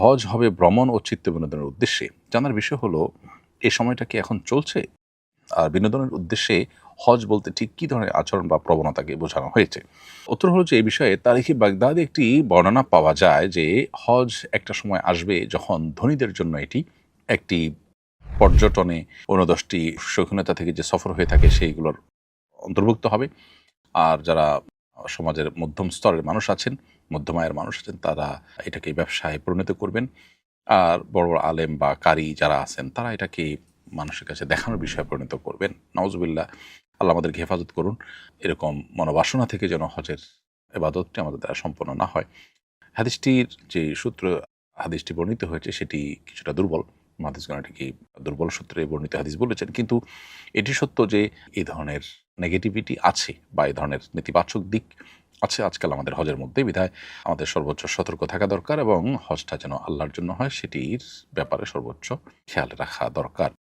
হজ হবে ভ্রমণ ও চিত্ত বিনোদনের উদ্দেশ্যে। জানার বিষয় হলো এই সময়টা কি এখন চলছে? আর বিনোদনের উদ্দেশ্যে হজ বলতে ঠিক কী ধরনের আচরণ বা প্রবণতাকে বোঝানো হয়েছে? উত্তর হলো যে এই বিষয়ে তারিখে বাগদাদে একটি বর্ণনা পাওয়া যায় যে হজ একটা সময় আসবে যখন ধনীদের জন্য এটি একটি পর্যটনে ১৯টি শৌখিনতা থেকে যে সফর হয়ে থাকে সেইগুলোর অন্তর্ভুক্ত হবে। আর যারা সমাজের মধ্যম স্তরের মানুষ আছেন, মধ্যম আয়ের মানুষ আছেন, তারা এটাকে ব্যবসায় পরিণত করবেন। আর বড়, বড় আলেম বা কারি যারা আছেন তারা এটাকে মানুষের কাছে দেখানোর বিষয়ে পরিণত করবেন। নাউজুবিল্লাহ, আল্লাহ আমাদেরকে হেফাজত করুন। এরকম মনোবাসনা থেকে যেন হজের ইবাদতটি আমাদের দ্বারা সম্পন্ন না হয়। হাদিসটির যে সূত্র হাদিসটি বর্ণিত হয়েছে সেটি কিছুটা দুর্বল। মুহাদ্দিসগণ এটিকে দুর্বল সূত্রে বর্ণিত হাদিস বলেছেন। কিন্তু এটি সত্য যে এই ধরনের নেগেটিভিটি আছে বা এই ধরনের নেতিবাচক দিক আছে আজকাল আমাদের হজের মধ্যে। বিধায় আমাদের সর্বোচ্চ সতর্ক থাকা দরকার এবং হজটা যেন আল্লাহর জন্য হয় সেটির ব্যাপারে সর্বোচ্চ খেয়াল রাখা দরকার।